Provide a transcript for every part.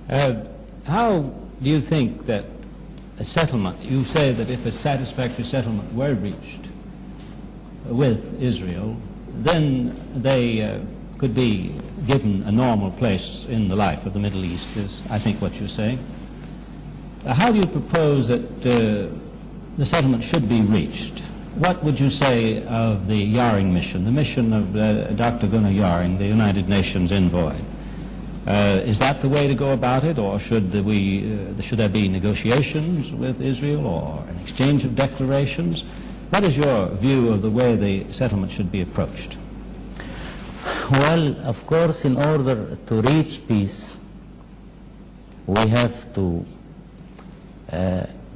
How do you think that a settlement, you say that if a satisfactory settlement were reached with Israel, then they could be given a normal place in the life of the Middle East, is I think what you're saying. How do you propose that the settlement should be reached? What would you say of the Yaring mission, the mission of Dr. Gunnar Yaring, the United Nations envoy? Is that the way to go about it, or should there be negotiations with Israel or an exchange of declarations? What is your view of the way the settlement should be approached? Well, of course, in order to reach peace, we have to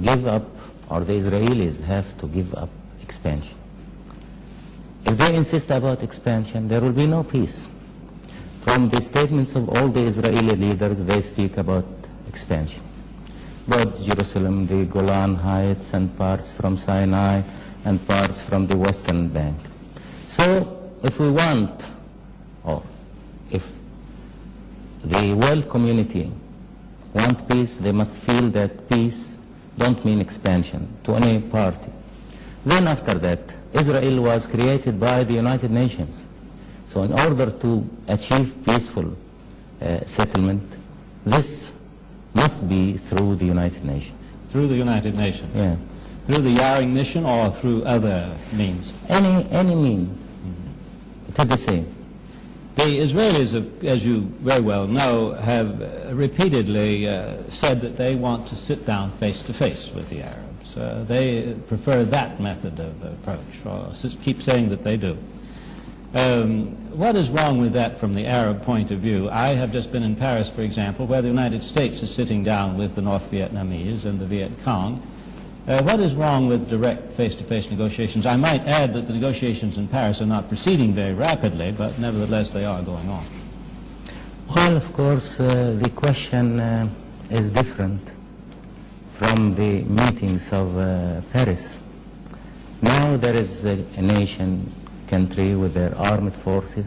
give up, or the Israelis have to give up expansion. If they insist about expansion, there will be no peace. From the statements of all the Israeli leaders, they speak about expansion. Both Jerusalem, the Golan Heights, and parts from Sinai, and parts from the Western Bank. So if we want, or if the world community want peace, they must feel that peace don't mean expansion to any party. Then after that, Israel was created by the United Nations. So in order to achieve peaceful settlement, this must be through the United Nations. Through the United Nations? Yeah. Through the Yaring mission or through other means? Any means. It's the same. The Israelis, as you very well know, have repeatedly said that they want to sit down face to face with the Arabs. They prefer that method of approach, or keep saying that they do. What is wrong with that from the Arab point of view? I have just been in Paris, for example, where the United States is sitting down with the North Vietnamese and the Viet Cong. What is wrong with direct face-to-face negotiations? I might add that the negotiations in Paris are not proceeding very rapidly, but nevertheless they are going on. Well, of course, the question is different from the meetings of Paris. Now there is a nation, country with their armed forces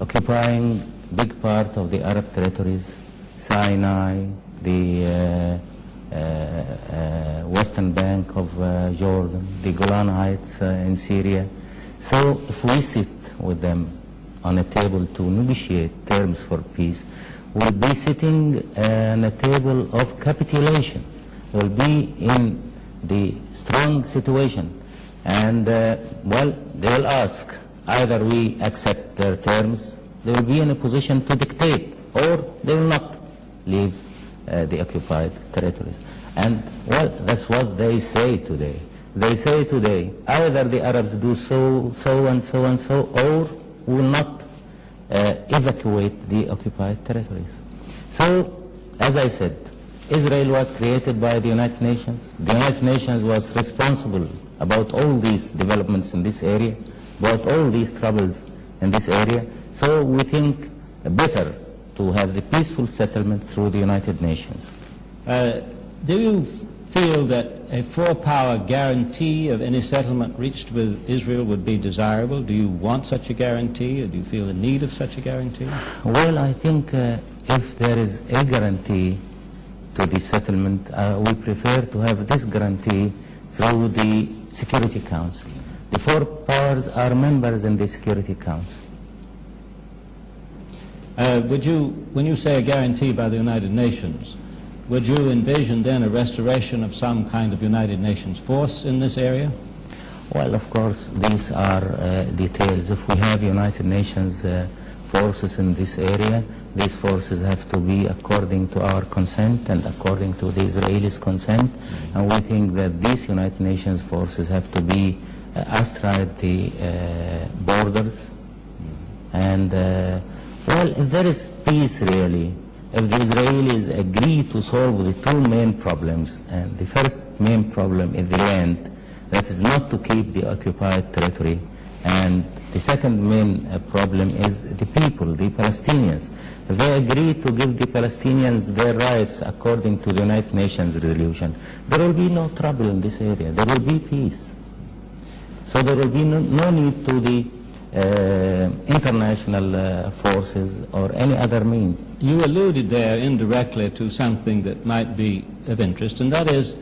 occupying big part of the Arab territories, Sinai, the Western Bank of Jordan, the Golan Heights in Syria. So if we sit with them on a table to negotiate terms for peace, we'll be sitting on a table of capitulation. We'll be in the strong situation. And, well, they will ask, either we accept their terms, they will be in a position to dictate, or they will not leave the occupied territories. And, well, that's what they say today. They say today, either the Arabs do so and so and so, or will not evacuate the occupied territories. So, as I said, Israel was created by the United Nations. The United Nations was responsible about all these developments in this area, about all these troubles in this area. So we think better to have the peaceful settlement through the United Nations. Do you feel that a four-power guarantee of any settlement reached with Israel would be desirable? Do you want such a guarantee, or do you feel the need of such a guarantee? Well, I think if there is a guarantee to the settlement, we prefer to have this guarantee through the Security Council. The four powers are members in the Security Council. When you say a guarantee by the United Nations, would you envision then a restoration of some kind of United Nations force in this area? Well, of course, these are details. If we have United Nations forces in this area, these forces have to be according to our consent and according to the Israelis' consent. And we think that these United Nations forces have to be astride the borders. And, well, if there is peace really, if the Israelis agree to solve the two main problems, and the first main problem is the land, that is not to keep the occupied territory, and the second main problem is the people, the Palestinians. If they agree to give the Palestinians their rights according to the United Nations resolution, there will be no trouble in this area. There will be peace. So there will be no need to the international forces or any other means. You alluded there indirectly to something that might be of interest, and that is,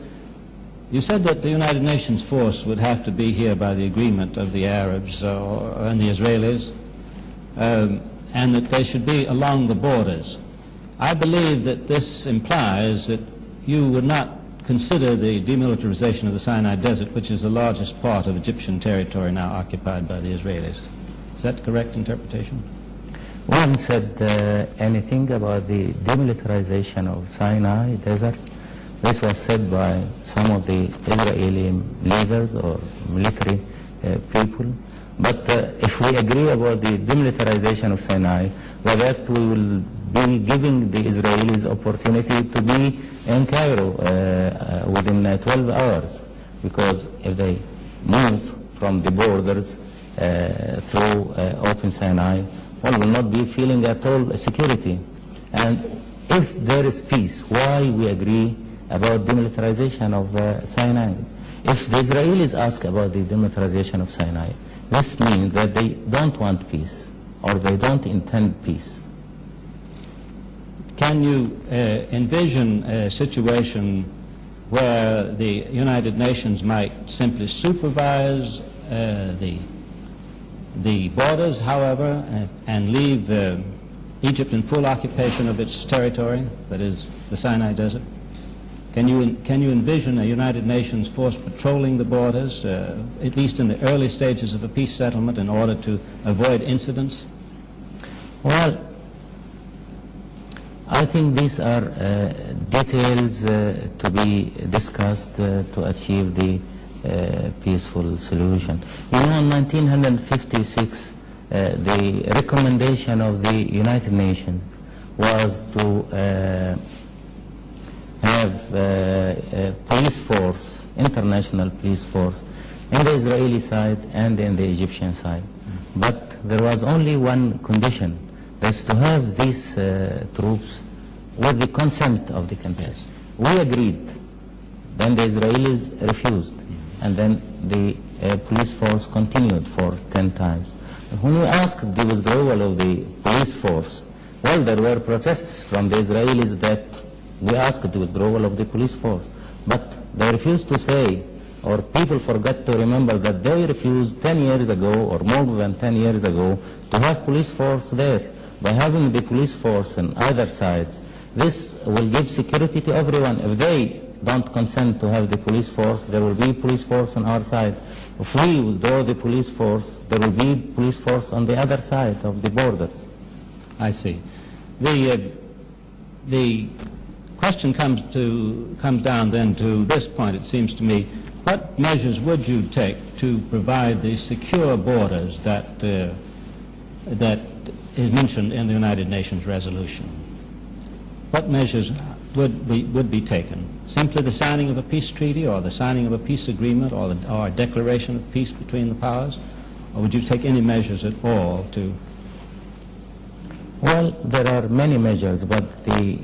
you said that the United Nations force would have to be here by the agreement of the Arabs and the Israelis, and that they should be along the borders. I believe that this implies that you would not consider the demilitarization of the Sinai Desert, which is the largest part of Egyptian territory now occupied by the Israelis. Is that correct interpretation? We haven't said anything about the demilitarization of Sinai Desert. This was said by some of the Israeli leaders or military people. But if we agree about the demilitarization of Sinai, well, that we will be giving the Israelis opportunity to be in Cairo within 12 hours. Because if they move from the borders through open Sinai, one will not be feeling at all security. And if there is peace, why we agree about demilitarization of Sinai? If the Israelis ask about the demilitarization of Sinai, this means that they don't want peace or they don't intend peace. Can you envision a situation where the United Nations might simply supervise the borders, however, and leave Egypt in full occupation of its territory, that is, the Sinai Desert? Can you envision a United Nations force patrolling the borders, at least in the early stages of a peace settlement, in order to avoid incidents? Well, I think these are details to be discussed to achieve the peaceful solution. You know, in 1956, the recommendation of the United Nations was to have a police force, international police force, in the Israeli side and in the Egyptian side. But there was only one condition, that's to have these troops with the consent of the countries. We agreed, then the Israelis refused, and then the police force continued for 10 times. When we asked the withdrawal of the police force, well, there were protests from the Israelis that we asked the withdrawal of the police force, but they refused to say, or people forgot to remember that they refused 10 years ago, or more than 10 years ago, to have police force there. By having the police force on either sides, this will give security to everyone. If they don't consent to have the police force, there will be police force on our side. If we withdraw the police force, there will be police force on the other side of the borders. I see. The question comes down then to this point, it seems to me. What measures would you take to provide the secure borders that is mentioned in the United Nations resolution? What measures would be taken? Simply the signing of a peace treaty, or the signing of a peace agreement, or a declaration of peace between the powers? Or would you take any measures at all to... Well, there are many measures, but the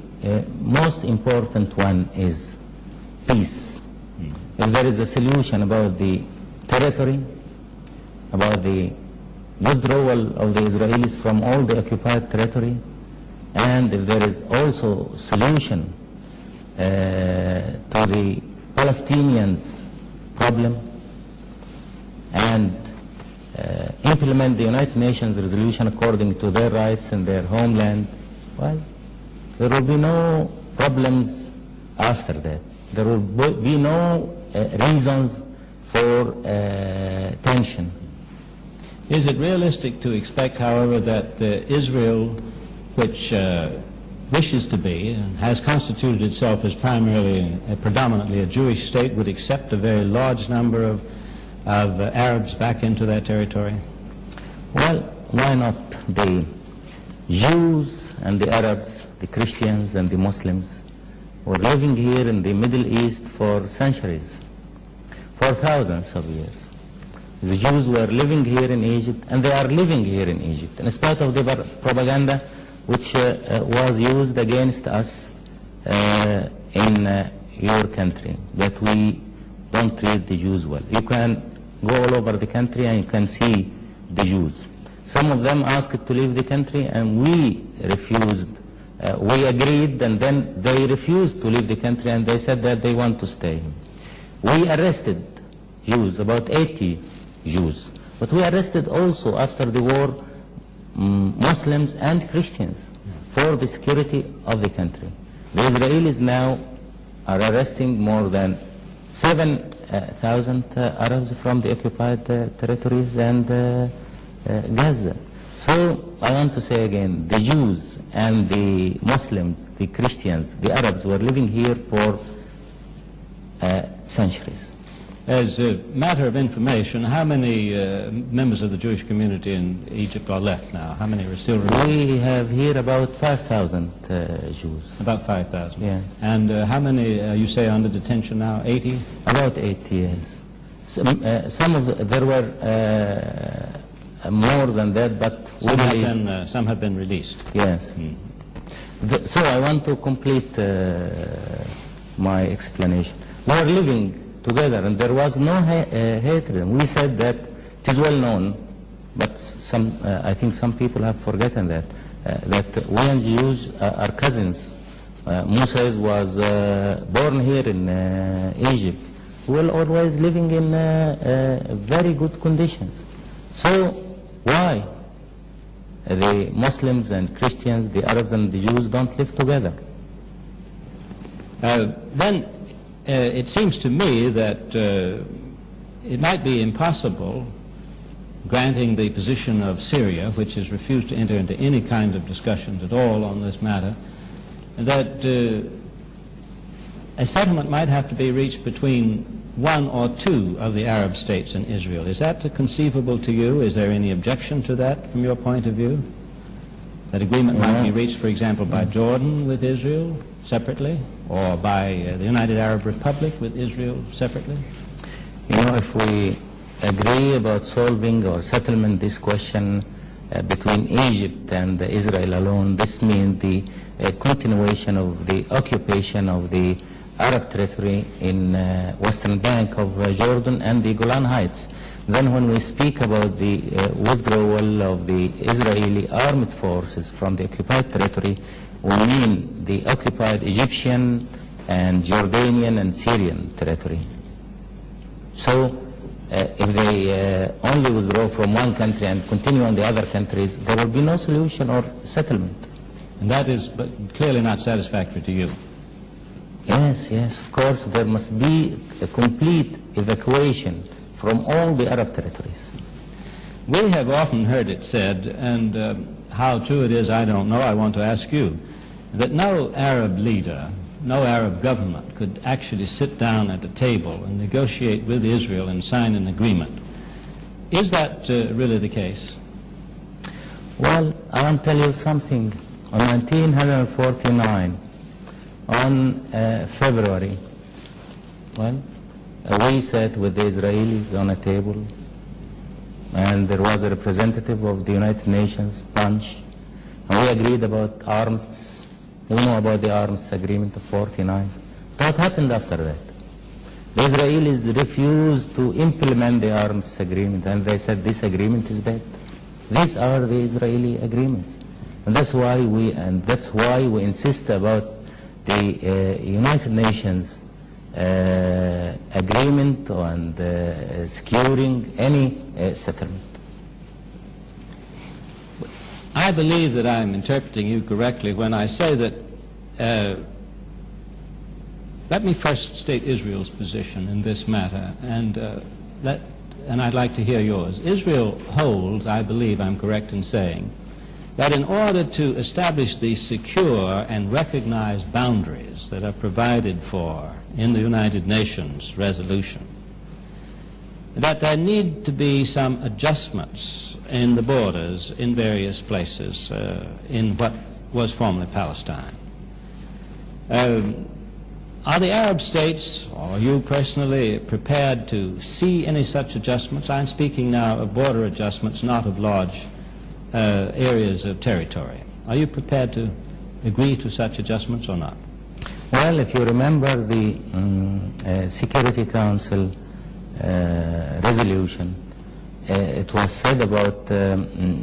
most important one is peace. If there is a solution about the territory, about the withdrawal of the Israelis from all the occupied territory, and if there is also solution to the Palestinians' problem, and implement the United Nations resolution according to their rights and their homeland, well, there will be no problems after that. There will be no reasons for tension. Is it realistic to expect, however, that Israel, which wishes to be and has constituted itself as predominantly a Jewish state, would accept a very large number of Arabs back into their territory? Well, why not? The Jews and the Arabs, the Christians and the Muslims, were living here in the Middle East for centuries, for thousands of years. The Jews were living here in Egypt, and they are living here in Egypt, in spite of the propaganda which was used against us in your country, that we don't treat the Jews well. You can go all over the country and you can see the Jews. Some of them asked to leave the country, and we refused. We agreed, and then they refused to leave the country, and they said that they want to stay. We arrested Jews, about 80 Jews. But we arrested also, after the war, Muslims and Christians for the security of the country. The Israelis now are arresting more than 7,000 Arabs from the occupied territories and Gaza. So I want to say again, the Jews and the Muslims, the Christians, the Arabs were living here for centuries. As a matter of information, how many members of the Jewish community in Egypt are left now? How many are still remaining? We have here about 5,000 Jews. About 5,000? Yeah. And how many, you say, under detention now? 80? About 80, yes. There were more than that, but some have been released. Yes. So I want to complete my explanation. We are living together, and there was no hatred. We said that it is well known, but I think some people have forgotten that we and Jews are cousins. Moses was born here in Egypt. We were always living in very good conditions. So why the Muslims and Christians, the Arabs and the Jews don't live together? Then it seems to me that it might be impossible, granting the position of Syria, which has refused to enter into any kind of discussions at all on this matter, that a settlement might have to be reached between one or two of the Arab states in Israel. Is that conceivable to you? Is there any objection to that from your point of view? That agreement might be reached, for example, by Jordan with Israel separately, or by the United Arab Republic with Israel separately? You know, if we agree about solving or settlement this question between Egypt and Israel alone, this means the continuation of the occupation of the Arab territory in western bank of Jordan and the Golan Heights. Then when we speak about the withdrawal of the Israeli armed forces from the occupied territory, we mean the occupied Egyptian and Jordanian and Syrian territory. So if they only withdraw from one country and continue on the other countries, there will be no solution or settlement. And that is clearly not satisfactory to you. Yes, yes, of course, there must be a complete evacuation from all the Arab territories. We have often heard it said, and how true it is I don't know, I want to ask you, that no Arab leader, no Arab government could actually sit down at a table and negotiate with Israel and sign an agreement. Is that really the case? Well, I want to tell you something. On 1949, on February, well, we sat with the Israelis on a table, and there was a representative of the United Nations, Punch, and we agreed about arms. We know about the arms agreement of 49. What happened after that? The Israelis refused to implement the arms agreement, and they said this agreement is dead. These are the Israeli agreements, and that's why we insist about the United Nations agreement on securing any settlement. I believe that I'm interpreting you correctly when I say that, let me first state Israel's position in this matter, and I'd like to hear yours. Israel holds, I believe I'm correct in saying, that in order to establish the secure and recognized boundaries that are provided for in the United Nations resolution, that there need to be some adjustments in the borders in various places in what was formerly Palestine. Are the Arab states, or you personally, prepared to see any such adjustments? I'm speaking now of border adjustments, not of large areas of territory. Are you prepared to agree to such adjustments or not? Well, if you remember the Security Council resolution, it was said about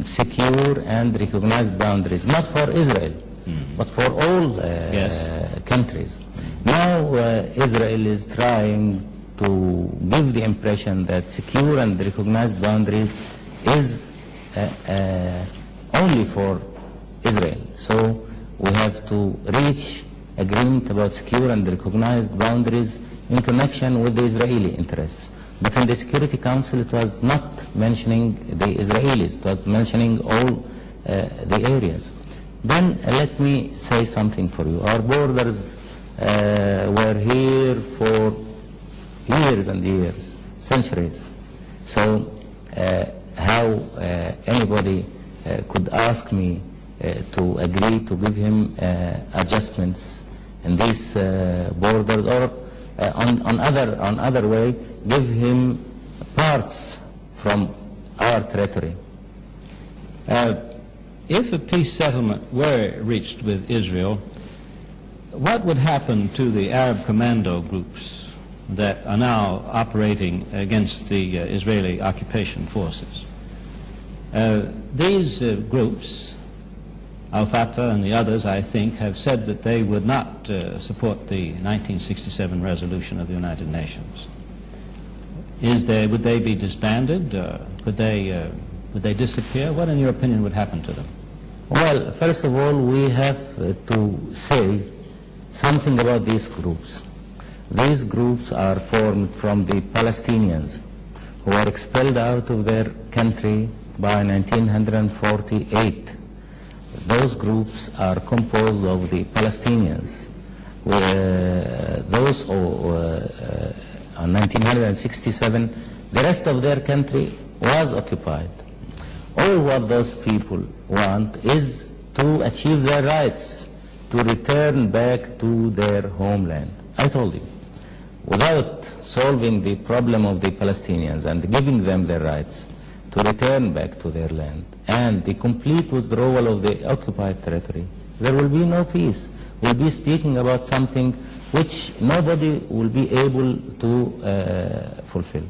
secure and recognized boundaries, not for Israel, but for all countries. Now Israel is trying to give the impression that secure and recognized boundaries is only for Israel. So we have to reach agreement about secure and recognized boundaries in connection with the Israeli interests. But in the Security Council it was not mentioning the Israelis, it was mentioning all the areas. Then let me say something for you. Our borders were here for years and years, centuries. So how anybody could ask me to agree to give him adjustments in these borders, or on other way, give him parts from our territory. If a peace settlement were reached with Israel, what would happen to the Arab commando groups that are now operating against the Israeli occupation forces? These groups, Al-Fatah and the others, I think, have said that they would not support the 1967 resolution of the United Nations. Would they be disbanded? Would they disappear? What, in your opinion, would happen to them? Well, first of all, we have to say something about these groups. These groups are formed from the Palestinians who were expelled out of their country by 1948. Those groups are composed of the Palestinians. Those in 1967, the rest of their country was occupied. All what those people want is to achieve their rights, to return back to their homeland. I told you, without solving the problem of the Palestinians and giving them their rights to return back to their land and the complete withdrawal of the occupied territory, there will be no peace. We'll be speaking about something which nobody will be able to fulfill.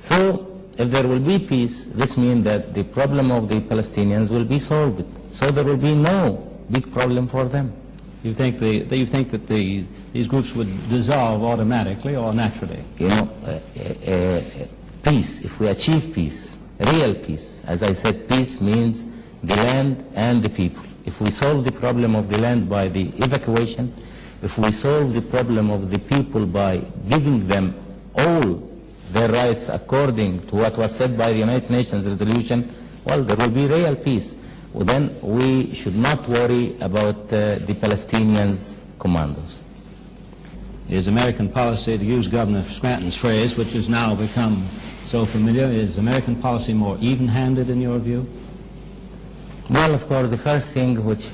So if there will be peace, this means that the problem of the Palestinians will be solved. So there will be no big problem for them. You think that these groups would dissolve automatically or naturally? You know, peace, if we achieve peace, real peace, as I said, peace means the land and the people. If we solve the problem of the land by the evacuation, if we solve the problem of the people by giving them all their rights according to what was said by the United Nations resolution, well, there will be real peace. Well, then we should not worry about the Palestinians' commandos. Is American policy, to use Governor Scranton's phrase, which has now become so familiar, is American policy more even-handed in your view? Well, of course, the first thing which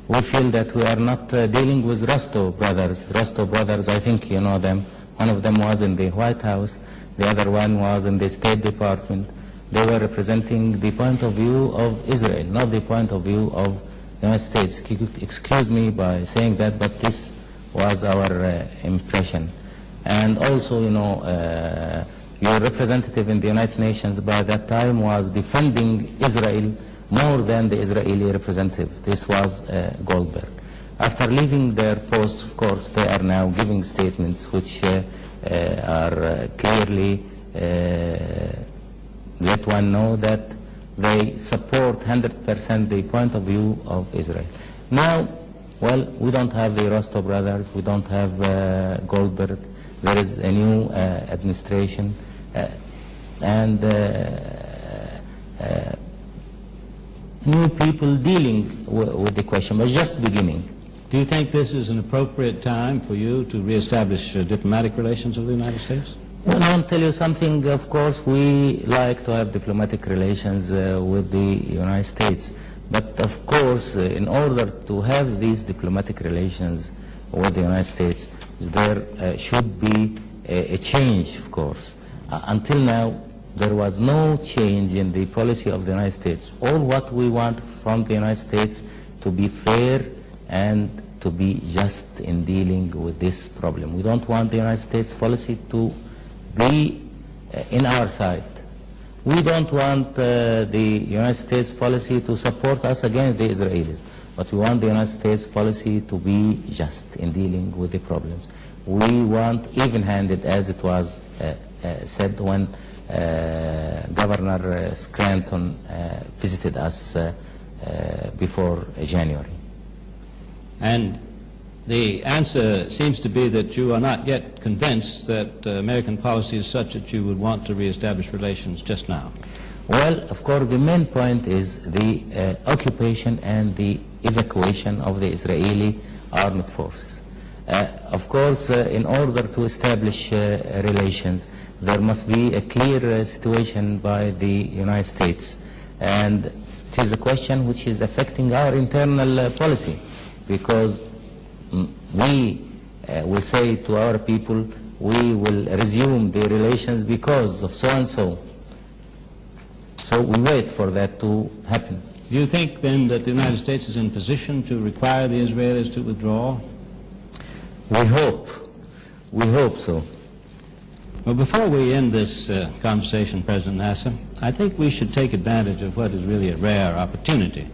we feel that we are not dealing with Rostow brothers. Rostow brothers, I think you know them. One of them was in the White House, the other one was in the State Department. They were representing the point of view of Israel, not the point of view of the United States. Excuse me by saying that, but this was our impression. And also, you know, your representative in the United Nations by that time was defending Israel more than the Israeli representative. This was Goldberg. After leaving their posts, of course, they are now giving statements which are clearly let one know that they support 100% the point of view of Israel. Now, well, we don't have the Rostow brothers, we don't have Goldberg. There is a new administration, and new people dealing with the question, but just beginning. Do you think this is an appropriate time for you to reestablish diplomatic relations with the United States? Well, I'll tell you something. Of course, we like to have diplomatic relations with the United States. But of course, in order to have these diplomatic relations with the United States, there should be a change, of course. Until now, there was no change in the policy of the United States. All what we want from the United States to be fair and to be just in dealing with this problem. We don't want the United States policy to be in our side. We don't want the United States policy to support us against the Israelis, but we want the United States policy to be just in dealing with the problems. We want even-handed, as it was said when Governor Scranton visited us before January. And the answer seems to be that you are not yet convinced that American policy is such that you would want to reestablish relations just now. Well, of course, the main point is the occupation and the evacuation of the Israeli armed forces. Of course, in order to establish relations, there must be a clear situation by the United States. And it is a question which is affecting our internal policy, because we will say to our people, we will resume the relations because of so and so. So we wait for that to happen. Do you think then that the United States is in position to require the Israelis to withdraw? We hope. We hope so. Well, before we end this conversation, President Nasser, I think we should take advantage of what is really a rare opportunity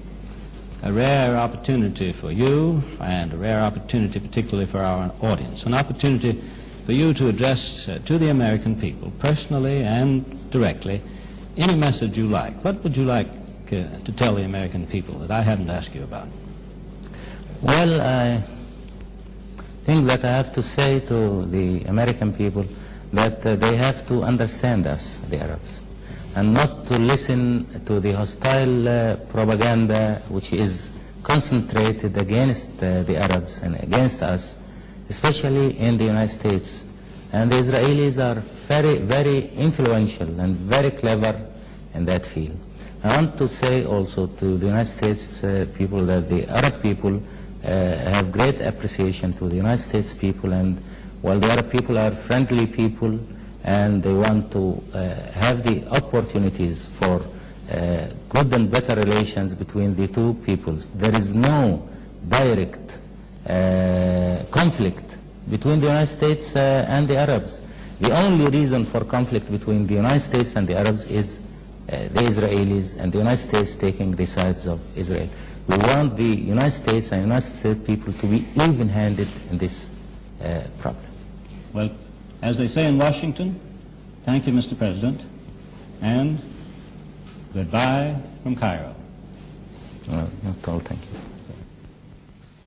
for you, and a rare opportunity particularly for our audience, an opportunity for you to address to the American people, personally and directly, any message you like. What would you like to tell the American people that I haven't asked you about? Well, I think that I have to say to the American people that they have to understand us, the Arabs, and not to listen to the hostile propaganda which is concentrated against the Arabs and against us, especially in the United States. And the Israelis are very, very influential and very clever in that field. I want to say also to the United States people that the Arab people have great appreciation to the United States people, and while the Arab people are friendly people and they want to have the opportunities for good and better relations between the two peoples, there is no direct conflict between the United States and the Arabs. The only reason for conflict between the United States and the Arabs is the Israelis and the United States taking the sides of Israel. We want the United States and United States people to be even-handed in this problem. Well, as they say in Washington, thank you, Mr. President, and goodbye from Cairo. Not all, thank you.